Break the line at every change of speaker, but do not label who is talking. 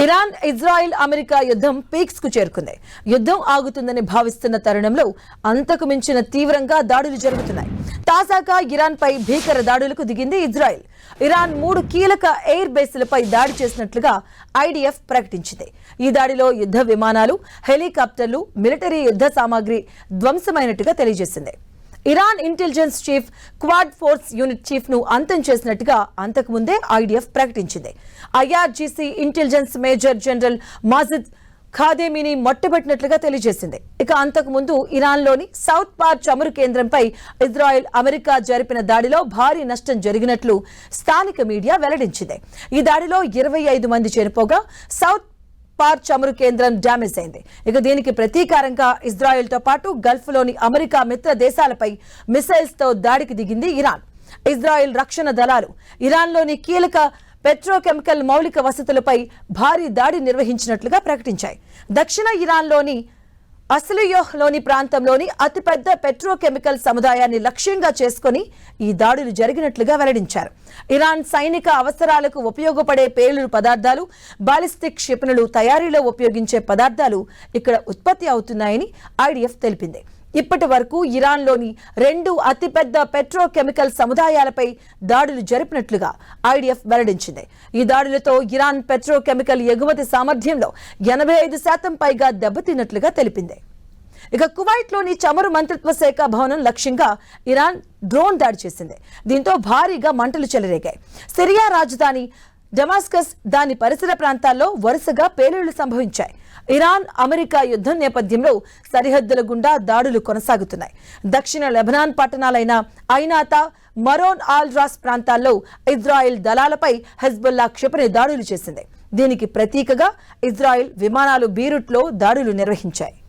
Iran Israel America యుద్ధం peaks కు చేరుకుంది. యుద్ధం ఆగుతుందని భావిస్తున్న తరుణంలో అంతకు మించిన తీవ్రంగా దాడులు జరుగుతున్నాయి. తాజాగా ఇరాన్ పై భీకర దాడులకు దిగింది ఇజ్రాయెల్. ఇరాన్ 3 కీలక ఎయిర్ బేస్లపై దాడి చేసినట్లుగా ఐడిఎఫ్ ప్రకటించింది. ఈ దాడిలో యుద్ధ విమానాలు, హెలికాప్టర్లు, మిలిటరీ యుద్ధ సామాగ్రి ధ్వంసమైనట్టుగా తెలియజేసింది. Iran intelligence chief Quds force unit chief ను అంతం చేసినట్టుగా అంతకుముందే ఐడిఎఫ్ ప్రకటించింది. IRGC intelligence major general Majid ఖాదేమీని మట్టుబెట్టినట్లుగా తెలియజేసింది. ఇక అంతకుముందు ఇరాన్లోని సౌత్ పార్ చమురు కేంద్రంపై ఇజ్రాయెల్ అమెరికా జరిపిన దాడిలో భారీ నష్టం జరిగినట్లు స్థానిక మీడియా వెల్లడించింది. ఈ దాడిలో 25 మంది చనిపోగా సౌత్ పార్ చమురు కేంద్రం డ్యామేజ్ అయింది. ఇక దీనికి ప్రతీకారంగా ఇజ్రాయెల్ తో పాటు గల్ఫ్ లోని అమెరికా మిత్ర దేశాలపై మిసైల్స్ తో దాడికి దిగింది ఇరాన్. ఇజ్రాయెల్ రక్షణ దళాలు ఇరాన్లోని కీలక పెట్రోకెమికల్ మౌలిక వసతులపై భారీ దాడి నిర్వహించినట్లుగా ప్రకటించాయి. దక్షిణ ఇరాన్లోని అస్లియోహ్లోని ప్రాంతంలోని అతిపెద్ద పెట్రోకెమికల్ సముదాయాన్ని లక్ష్యంగా చేసుకుని ఈ దాడులు జరిగినట్లుగా వెల్లడించారు. ఇరాన్ సైనిక అవసరాలకు ఉపయోగపడే పేలుడు పదార్థాలు, బాలిస్టిక్ క్షిపణులు తయారీలో ఉపయోగించే పదార్థాలు ఇక్కడ ఉత్పత్తి అవుతున్నాయని ఐడిఎఫ్ తెలిపింది. ఇప్పటి వరకు ఇరాన్లోని 2 అతిపెద్ద పెట్రోకెమికల్ సముదాయాలపై దాడులు జరిపినట్లుగా ఐడిఎఫ్ వెల్లడించింది. ఈ దాడులతో ఇరాన్ పెట్రోకెమికల్ ఎగుమతి సామర్థ్యంలో 85% పైగా దెబ్బతిన్నట్లుగా తెలిపింది. ఇక కువైట్లోని చమురు మంత్రిత్వ శాఖ భవనం లక్ష్యంగా ఇరాన్ డ్రోన్ దాడి చేసింది. దీంతో భారీగా మంటలు చెలరేగాయి. సిరియా రాజధాని డమాస్కస్, దాని పరిసర ప్రాంతాల్లో వరుసగా పేలుళ్లు సంభవించాయి. ఇరాన్ అమెరికా యుద్ధం నేపథ్యంలో సరిహద్దుల గుండా దాడులు కొనసాగుతున్నాయి. దక్షిణ లెబనాన్ పట్టణాలైన ఐనాతా, మరోన్ ఆల్ రాస్ ప్రాంతాల్లో ఇజ్రాయెల్ దళాలపై హెజ్బుల్లా క్షిపణి దాడులు చేసింది. దీనికి ప్రతీకగా ఇజ్రాయెల్ విమానాలు బీరుట్లో దాడులు నిర్వహించాయి.